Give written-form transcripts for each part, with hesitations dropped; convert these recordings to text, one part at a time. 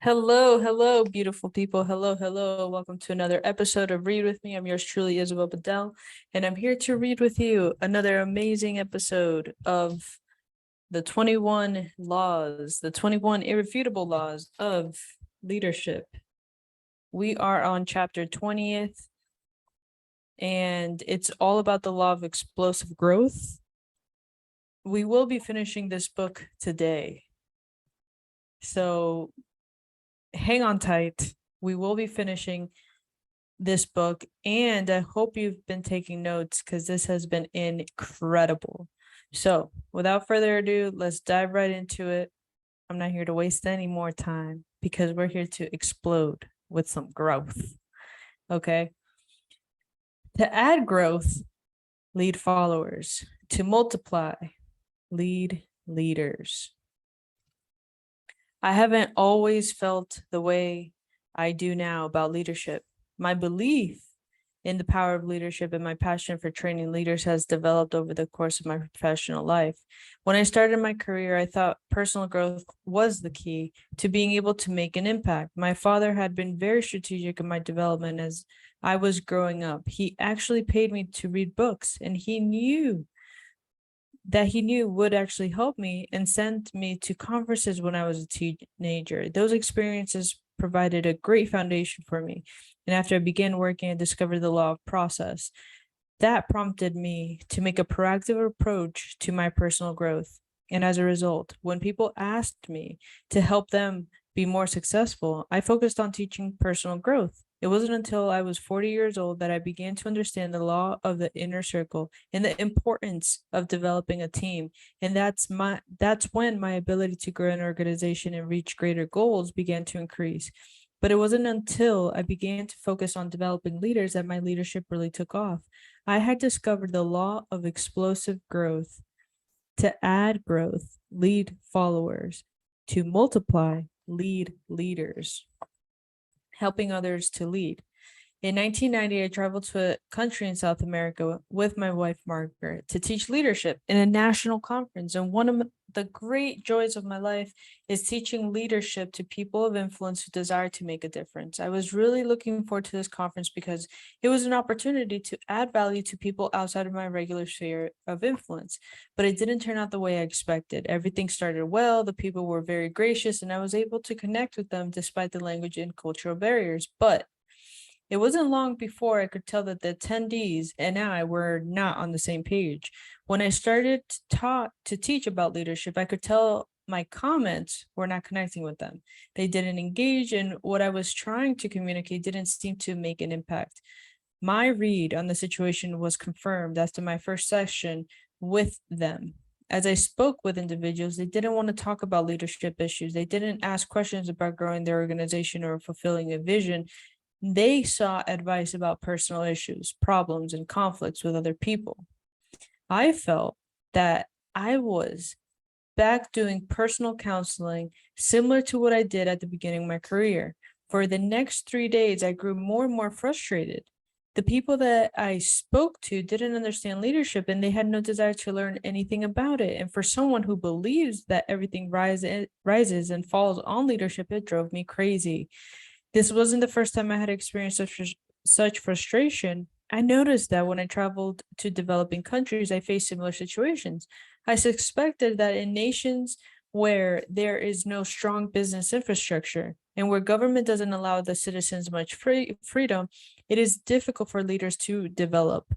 Hello, beautiful people. Hello. Welcome to another episode of Read With Me. I'm yours truly, Isabel Bedell, and I'm here to read with you another amazing episode of the 21 laws, the 21 irrefutable laws of leadership. We are on chapter 20th, and it's all about the law of explosive growth. We will be finishing this book today. So hang on tight. We will be finishing this book, and I hope you've been taking notes because this has been incredible. So without further ado, let's dive right into it. I'm not here to waste any more time because we're here to explode with some growth. Okay. To add growth, lead followers. To multiply, lead leaders. I haven't always felt the way I do now about leadership. My belief in the power of leadership and my passion for training leaders has developed over the course of my professional life. When I started my career, I thought personal growth was the key to being able to make an impact. My father had been very strategic in my development as I was growing up. He actually paid me to read books, and he knew would actually help me and sent me to conferences when I was a teenager. Those experiences provided a great foundation for me. And after I began working, I discovered the law of process. That prompted me to make a proactive approach to my personal growth. And as a result, when people asked me to help them be more successful, I focused on teaching personal growth. It wasn't until I was 40 years old that I began to understand the law of the inner circle and the importance of developing a team. And that's when my ability to grow an organization and reach greater goals began to increase. But it wasn't until I began to focus on developing leaders that my leadership really took off. I had discovered the law of explosive growth. To add growth, lead followers. To multiply, lead leaders. Helping others to lead. In 1990, I traveled to a country in South America with my wife, Margaret, to teach leadership in a national conference. And one of the great joys of my life is teaching leadership to people of influence who desire to make a difference. I was really looking forward to this conference because it was an opportunity to add value to people outside of my regular sphere of influence. But it didn't turn out the way I expected. Everything started well, the people were very gracious, and I was able to connect with them despite the language and cultural barriers. But it wasn't long before I could tell that the attendees and I were not on the same page. When I started to teach about leadership, I could tell my comments were not connecting with them. They didn't engage, and what I was trying to communicate didn't seem to make an impact. My read on the situation was confirmed after my first session with them. As I spoke with individuals, they didn't want to talk about leadership issues. They didn't ask questions about growing their organization or fulfilling a vision. They sought advice about personal issues, problems, and conflicts with other people. I felt that I was back doing personal counseling, similar to what I did at the beginning of my career. For the next 3 days, I grew more and more frustrated. The people that I spoke to didn't understand leadership, and they had no desire to learn anything about it. And for someone who believes that everything rises and falls on leadership, it drove me crazy. This wasn't the first time I had experienced such frustration. I noticed that when I traveled to developing countries, I faced similar situations. I suspected that in nations where there is no strong business infrastructure and where government doesn't allow the citizens much freedom, it is difficult for leaders to develop.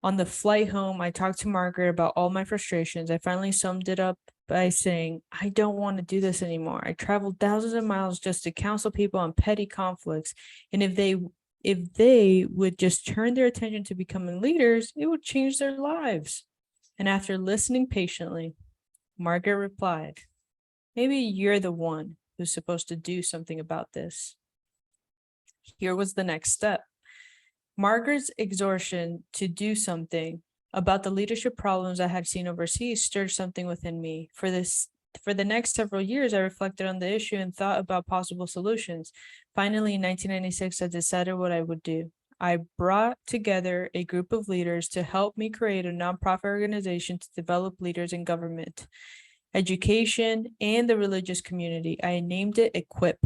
On the flight home, I talked to Margaret about all my frustrations. I finally summed it up by saying, I don't want to do this anymore. I traveled thousands of miles just to counsel people on petty conflicts. And if they would just turn their attention to becoming leaders, it would change their lives. And after listening patiently, Margaret replied, maybe you're the one who's supposed to do something about this. Here was the next step. Margaret's exhortation to do something about the leadership problems I had seen overseas stirred something within me. For the next several years, I reflected on the issue and thought about possible solutions. Finally, in 1996, I decided what I would do. I brought together a group of leaders to help me create a nonprofit organization to develop leaders in government. education, and the religious community. I named it Equip,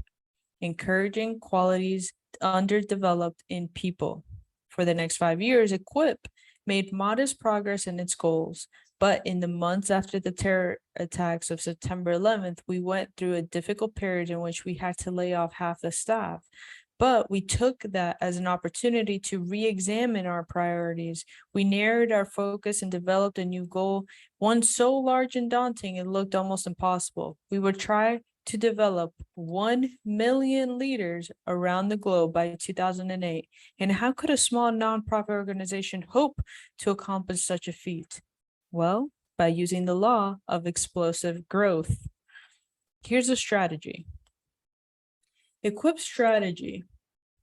encouraging qualities underdeveloped in people. For the next 5 years, Equip made modest progress in its goals. But in the months after the terror attacks of September 11th, we went through a difficult period in which we had to lay off half the staff. But we took that as an opportunity to re-examine our priorities. We narrowed our focus and developed a new goal, one so large and daunting it looked almost impossible. We would try to develop 1 million leaders around the globe by 2008. And how could a small nonprofit organization hope to accomplish such a feat? Well, by using the law of explosive growth. Here's a strategy. Equip's strategy,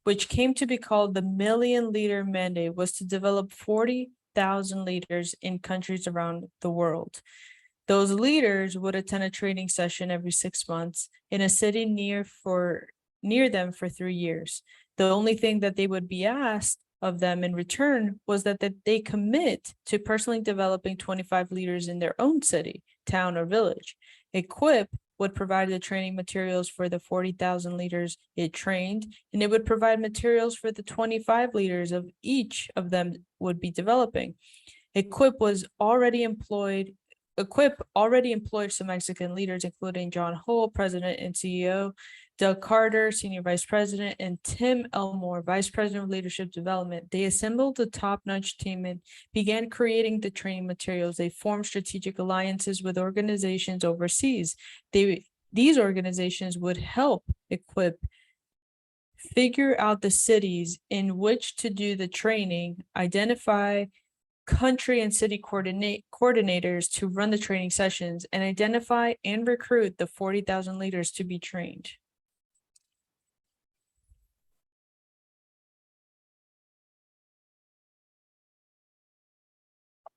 which came to be called the Million Leader Mandate, was to develop 40,000 leaders in countries around the world. Those leaders would attend a training session every 6 months in a city near them for 3 years. The only thing that they would be asked of them in return was that they commit to personally developing 25 leaders in their own city, town, or village. Equip would provide the training materials for the 40,000 leaders it trained, and it would provide materials for the 25 leaders of each of them would be developing. Equip already employed some Mexican leaders, including John Hull, president and CEO, Doug Carter, senior vice president, and Tim Elmore, vice president of leadership development. They assembled a top-notch team and began creating the training materials. They formed strategic alliances with organizations overseas. These organizations would help Equip figure out the cities in which to do the training, identify country and city coordinators to run the training sessions, and identify and recruit the 40,000 leaders to be trained.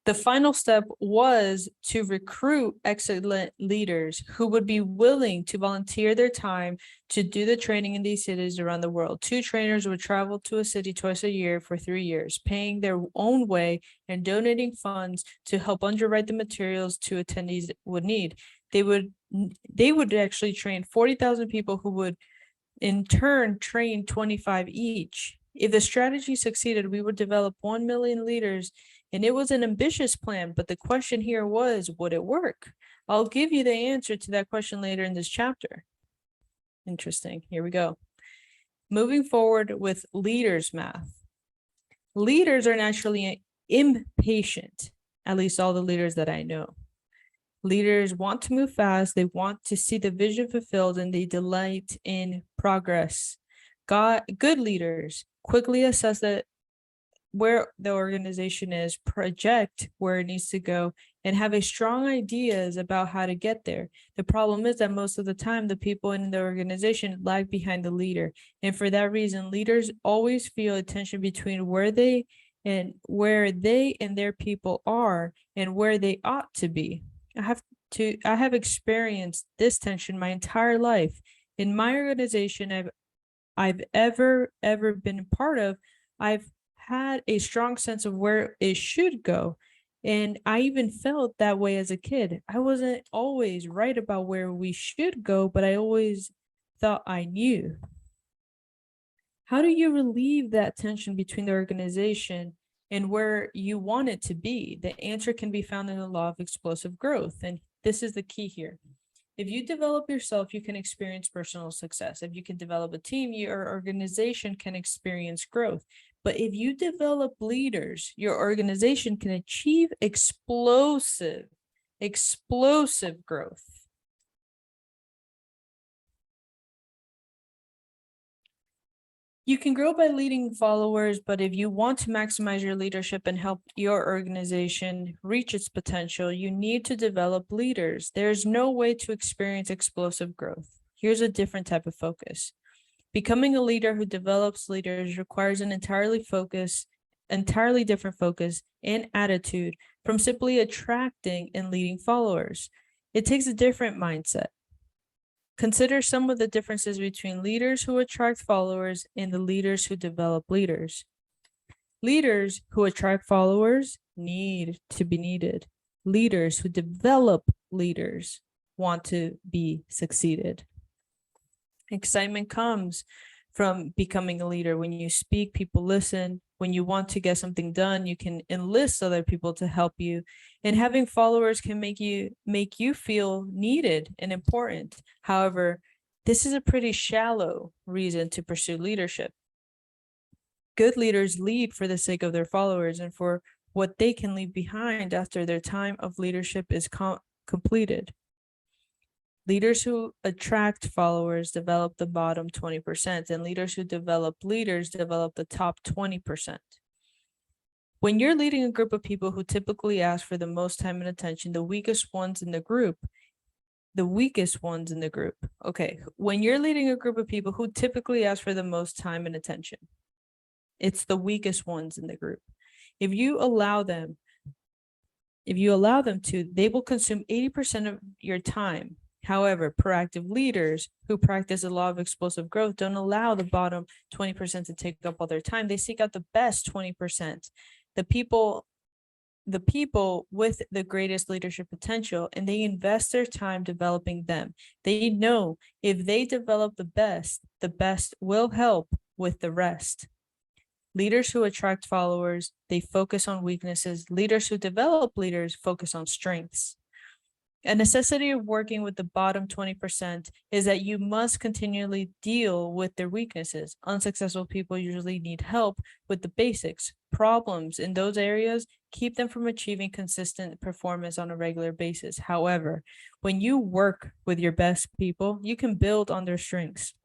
The final step was to recruit excellent leaders who would be willing to volunteer their time to do the training in these cities around the world. 2 trainers would travel to a city twice a year for 3 years, paying their own way and donating funds to help underwrite the materials to attendees would need. They would actually train 40,000 people who would in turn train 25 each. If the strategy succeeded, we would develop 1 million leaders. And it was an ambitious plan, but the question here was, would it work? I'll give you the answer to that question later in this chapter. Interesting. Here we go. Moving forward with leaders math. Leaders are naturally impatient, at least all the leaders that I know. Leaders want to move fast, they want to see the vision fulfilled, and they delight in progress. Good leaders quickly assess where the organization is, project where it needs to go, and have a strong ideas about how to get there. The problem is that most of the time, the people in the organization lag behind the leader. And for that reason, leaders always feel a tension between where they and their people are and where they ought to be. I have experienced this tension my entire life. In my organization I've ever been a part of, I've had a strong sense of where it should go. And I even felt that way as a kid. I wasn't always right about where we should go, but I always thought I knew. How do you relieve that tension between the organization and where you want it to be? The answer can be found in the law of explosive growth. And this is the key here. If you develop yourself, you can experience personal success. If you can develop a team, your organization can experience growth. But if you develop leaders, your organization can achieve explosive growth. You can grow by leading followers, but if you want to maximize your leadership and help your organization reach its potential, you need to develop leaders. There's no way to experience explosive growth. Here's a different type of focus. Becoming a leader who develops leaders requires an entirely different focus and attitude from simply attracting and leading followers. It takes a different mindset. Consider some of the differences between leaders who attract followers and the leaders who develop leaders. Leaders who attract followers need to be needed. Leaders who develop leaders want to be succeeded. Excitement comes from becoming a leader. When you speak, people listen. When you want to get something done, you can enlist other people to help you. And having followers can make you feel needed and important. However, this is a pretty shallow reason to pursue leadership. Good leaders lead for the sake of their followers and for what they can leave behind after their time of leadership is completed. Leaders who attract followers develop the bottom 20%, and leaders who develop leaders develop the top 20%. When you're leading a group of people who typically ask for the most time and attention, the weakest ones in the group, okay, when you're leading a group of people who typically ask for the most time and attention, it's the weakest ones in the group. If you allow them to, they will consume 80% of your time. However, proactive leaders who practice the law of explosive growth don't allow the bottom 20% to take up all their time. They seek out the best 20%, the people with the greatest leadership potential, and they invest their time developing them. They know if they develop the best will help with the rest. Leaders who attract followers, they focus on weaknesses. Leaders who develop leaders focus on strengths. A necessity of working with the bottom 20% is that you must continually deal with their weaknesses. Unsuccessful people usually need help with the basics. Problems in those areas keep them from achieving consistent performance on a regular basis. However, when you work with your best people, you can build on their strengths.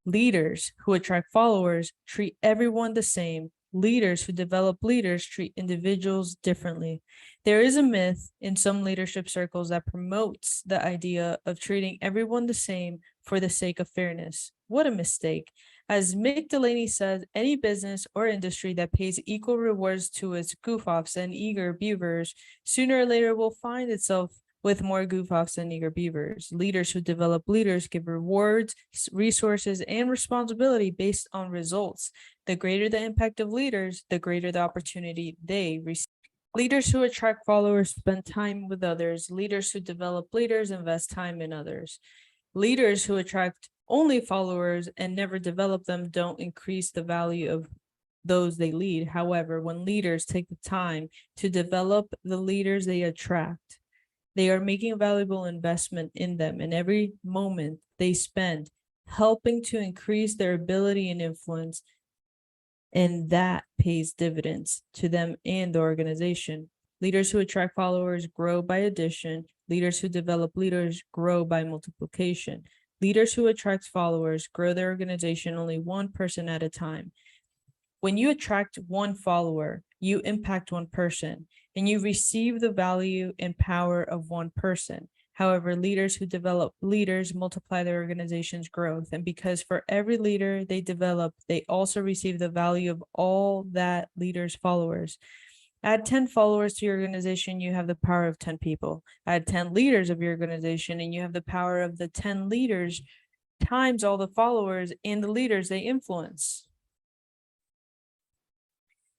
Leaders who attract followers treat everyone the same. Leaders who develop leaders treat individuals differently. There is a myth in some leadership circles that promotes the idea of treating everyone the same for the sake of fairness. What a mistake. As Mick Delaney says, any business or industry that pays equal rewards to its goof-offs and eager beavers sooner or later will find itself with more goof-offs and eager beavers. Leaders who develop leaders give rewards, resources, and responsibility based on results. The greater the impact of leaders, the greater the opportunity they receive. Leaders who attract followers spend time with others. Leaders who develop leaders invest time in others. Leaders who attract only followers and never develop them don't increase the value of those they lead. However, when leaders take the time to develop the leaders they attract, they are making a valuable investment in them, and every moment they spend helping to increase their ability and influence, and that pays dividends to them and the organization. Leaders who attract followers grow by addition. Leaders who develop leaders grow by multiplication. Leaders who attract followers grow their organization only one person at a time. When you attract one follower, you impact one person, and you receive the value and power of one person. However, leaders who develop leaders multiply their organization's growth, and because for every leader they develop, they also receive the value of all that leader's followers. Add 10 followers to your organization, you have the power of 10 people. Add 10 leaders of your organization, and you have the power of the 10 leaders times all the followers and the leaders they influence.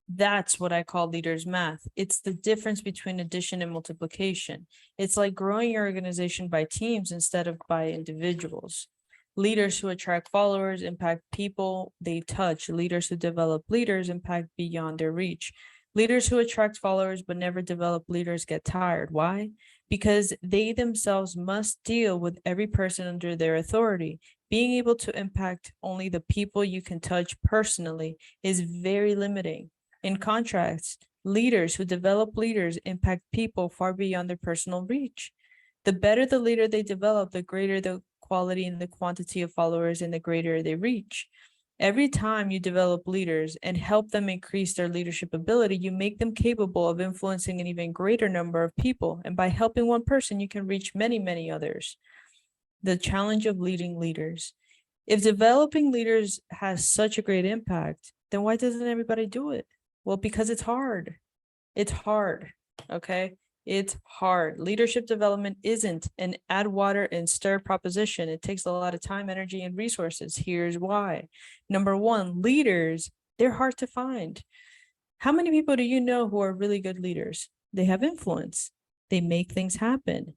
That's what I call leaders math. It's the difference between addition and multiplication. It's like growing your organization by teams instead of by individuals. Leaders who attract followers impact people they touch. Leaders who develop leaders impact beyond their reach. Leaders who attract followers but never develop leaders get tired. Why? Because they themselves must deal with every person under their authority. Being able to impact only the people you can touch personally is very limiting. In contrast, leaders who develop leaders impact people far beyond their personal reach. The better the leader they develop, the greater the quality and the quantity of followers and the greater they reach. Every time you develop leaders and help them increase their leadership ability, you make them capable of influencing an even greater number of people. And by helping one person, you can reach many, many others. The challenge of leading leaders. If developing leaders has such a great impact, then why doesn't everybody do it? Well, because it's hard. It's hard, okay? It's hard. Leadership development isn't an add water and stir proposition. It takes a lot of time, energy, and resources. Here's why. Number one, leaders, they're hard to find. How many people do you know who are really good leaders? They have influence. They make things happen.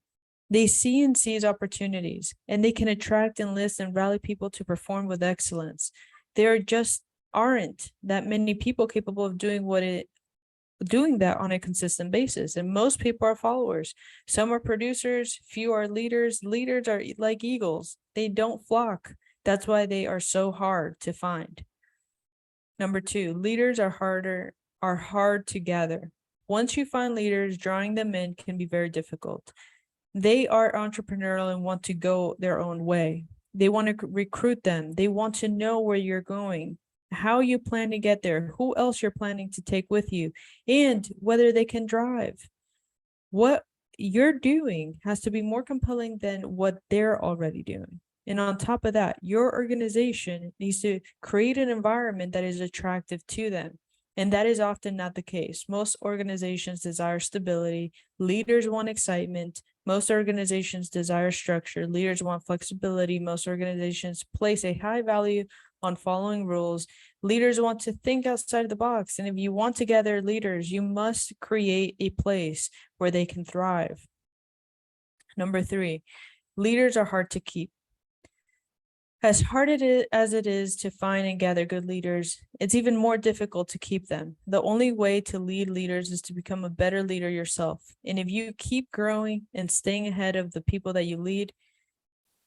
They see and seize opportunities, and they can attract, enlist, and rally people to perform with excellence. There just aren't that many people capable of doing that on a consistent basis. And most people are followers. Some are producers, few are leaders. Leaders are like eagles. They don't flock. That's why they are so hard to find. Number two, leaders are hard to gather. Once you find leaders, drawing them in can be very difficult. They are entrepreneurial and want to go their own way. They want to recruit them. They want to know where you're going, how you plan to get there, who else you're planning to take with you, and whether they can drive. What you're doing has to be more compelling than what they're already doing. And on top of that, your organization needs to create an environment that is attractive to them. And that is often not the case. Most organizations desire stability. Leaders want excitement. Most organizations desire structure. Leaders want flexibility. Most organizations place a high value on following rules. Leaders want to think outside the box. And if you want to gather leaders, you must create a place where they can thrive. Number three, leaders are hard to keep. As hard as it is to find and gather good leaders, it's even more difficult to keep them. The only way to lead leaders is to become a better leader yourself. And if you keep growing and staying ahead of the people that you lead,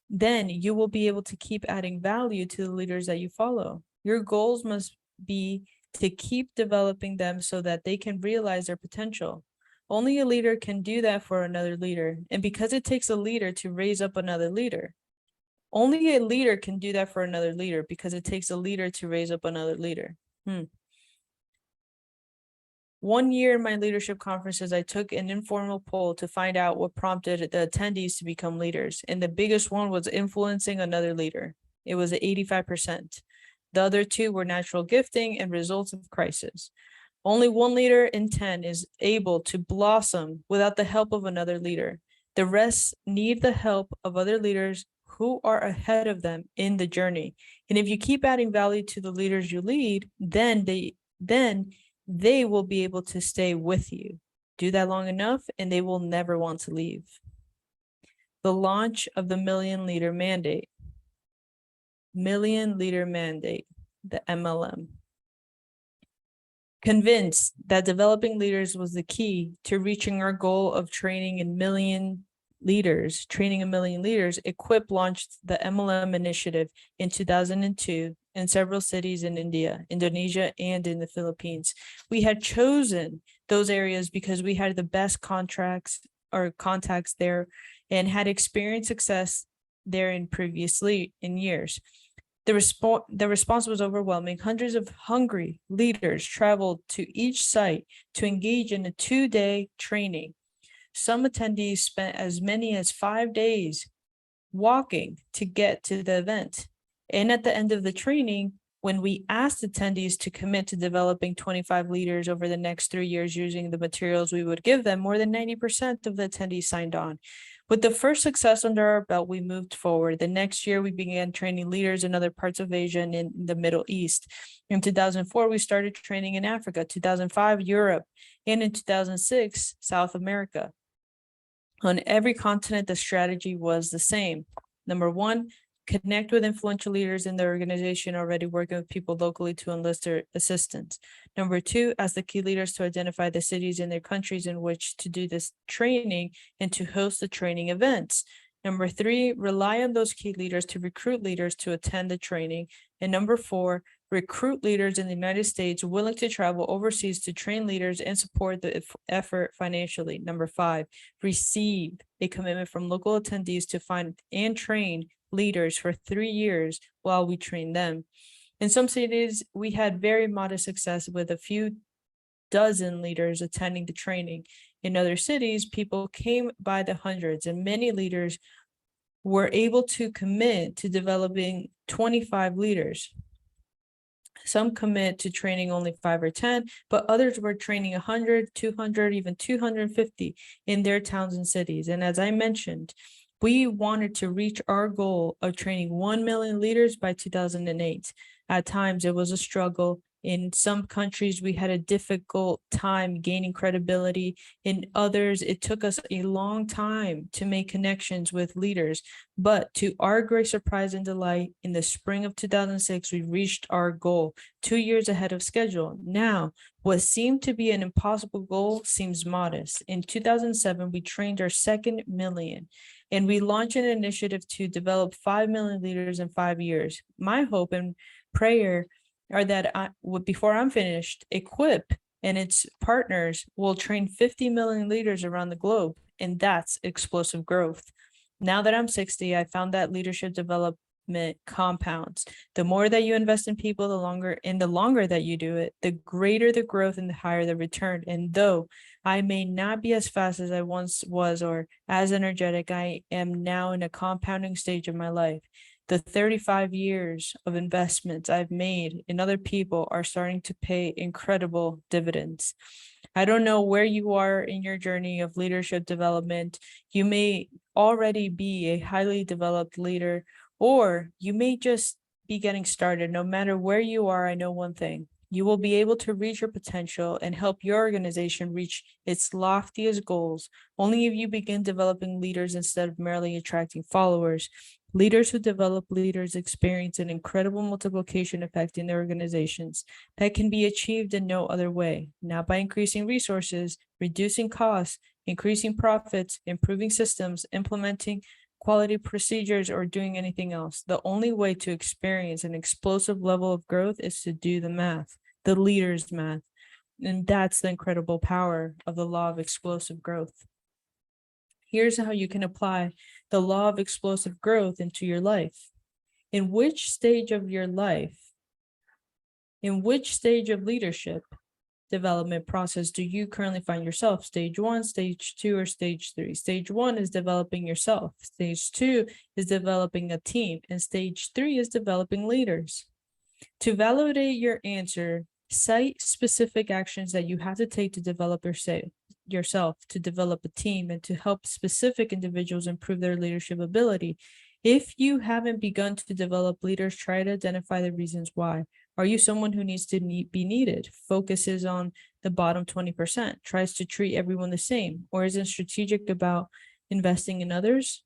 then you will be able to keep adding value to the leaders that you follow. Your goals must be to keep developing them so that they can realize their potential. Only a leader can do that for another leader. And because it takes a leader to raise up another leader, only a leader can do that for another leader because it takes a leader to raise up another leader. 1 year in my leadership conferences, I took an informal poll to find out what prompted the attendees to become leaders. And the biggest one was influencing another leader. It was 85%. The other two were natural gifting and results of crisis. Only 1 leader in 10 is able to blossom without the help of another leader. The rest need the help of other leaders who are ahead of them in the journey. And if you keep adding value to the leaders you lead, then they will be able to stay with you. Do that long enough and they will never want to leave. The launch of the Million Leader Mandate. Million Leader Mandate, the MLM. Convinced that developing leaders was the key to reaching our goal of training a million leaders, Equip launched the MLM initiative in 2002 in several cities in India, Indonesia, and in the Philippines. We had chosen those areas because we had the best contacts there and had experienced success there in years. The response was overwhelming. Hundreds of hungry leaders traveled to each site to engage in a 2-day training. Some attendees spent as many as 5 days walking to get to the event. And at the end of the training, when we asked attendees to commit to developing 25 leaders over the next 3 years using the materials we would give them, more than 90% of the attendees signed on. With the first success under our belt, we moved forward. The next year, we began training leaders in other parts of Asia and in the Middle East. In 2004, we started training in Africa, 2005, Europe, and in 2006, South America. On every continent, the strategy was the same. Number one, connect with influential leaders in the organization already working with people locally to enlist their assistance. Number two, ask the key leaders to identify the cities in their countries in which to do this training and to host the training events. Number three, rely on those key leaders to recruit leaders to attend the training. And number four, recruit leaders in the United States willing to travel overseas to train leaders and support the effort financially. Number five, receive a commitment from local attendees to find and train leaders for 3 years while we train them. In some cities, we had very modest success with a few dozen leaders attending the training. In other cities, people came by the hundreds, and many leaders were able to commit to developing 25 leaders. Some commit to training only 5 or 10, but others were training 100, 200, even 250 in their towns and cities. And as I mentioned, we wanted to reach our goal of training 1 million leaders by 2008. At times, it was a struggle. In some countries, we had a difficult time gaining credibility. In others, it took us a long time to make connections with leaders. But to our great surprise and delight, in the spring of 2006, we reached our goal 2 years ahead of schedule. Now, what seemed to be an impossible goal seems modest. In 2007, we trained our second million, and we launched an initiative to develop 5 million leaders in 5 years. My hope and prayer are that before I'm finished, Equip and its partners will train 50 million leaders around the globe, and that's explosive growth. Now that I'm 60, I found that leadership development compounds. The more that you invest in people, the longer that you do it, the greater the growth and the higher the return. And though I may not be as fast as I once was or as energetic, I am now in a compounding stage of my life. The 35 years of investments I've made in other people are starting to pay incredible dividends. I don't know where you are in your journey of leadership development. You may already be a highly developed leader, or you may just be getting started. No matter where you are, I know one thing. You will be able to reach your potential and help your organization reach its loftiest goals only if you begin developing leaders instead of merely attracting followers. Leaders who develop leaders experience an incredible multiplication effect in their organizations that can be achieved in no other way, not by increasing resources, reducing costs, increasing profits, improving systems, implementing quality procedures, or doing anything else. The only way to experience an explosive level of growth is to do the math, the leader's math. And that's the incredible power of the law of explosive growth. Here's how you can apply the law of explosive growth into your life. In which stage of your life, in which stage of leadership development process do you currently find yourself? Stage 1, stage 2, or stage 3? Stage 1 is developing yourself. Stage 2 is developing a team. And stage 3 is developing leaders. To validate your answer, cite specific actions that you have to take to develop yourself, to develop a team, and to help specific individuals improve their leadership ability. If you haven't begun to develop leaders, try to identify the reasons why. Are you someone who needs to be needed, focuses on the bottom 20%, tries to treat everyone the same, or isn't strategic about investing in others?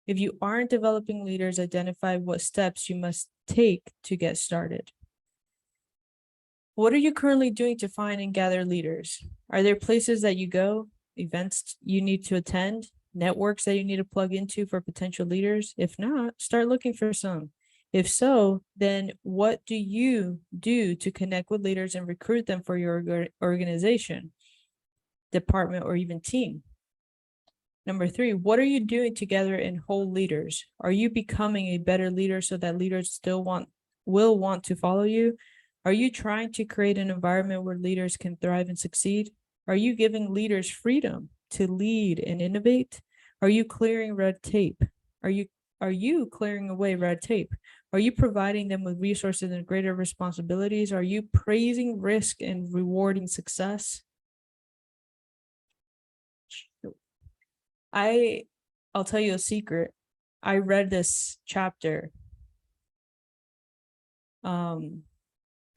If you aren't developing leaders, identify what steps you must take to get started. What are you currently doing to find and gather leaders? Are there places that you go, events you need to attend, networks that you need to plug into for potential leaders? If not, start looking for some. If so, then what do you do to connect with leaders and recruit them for your organization, department, or even team? Number 3, what are you doing together and hold leaders? Are you becoming a better leader so that leaders still will want to follow you? Are you trying to create an environment where leaders can thrive and succeed? Are you giving leaders freedom to lead and innovate? Are you clearing red tape? Are you clearing away red tape? Are you providing them with resources and greater responsibilities? Are you praising risk and rewarding success? I'll tell you a secret. I read this chapter,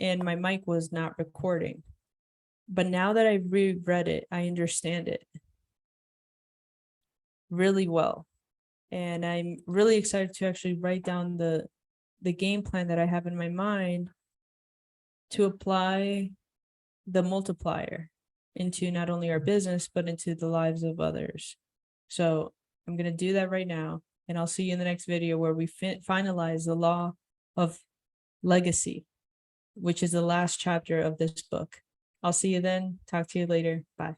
and my mic was not recording. But now that I reread it, I understand it really well. And I'm really excited to actually write down the game plan that I have in my mind to apply the multiplier into not only our business, but into the lives of others. So I'm going to do that right now. And I'll see you in the next video where we finalize the law of legacy, which is the last chapter of this book. I'll see you then. Talk to you later. Bye.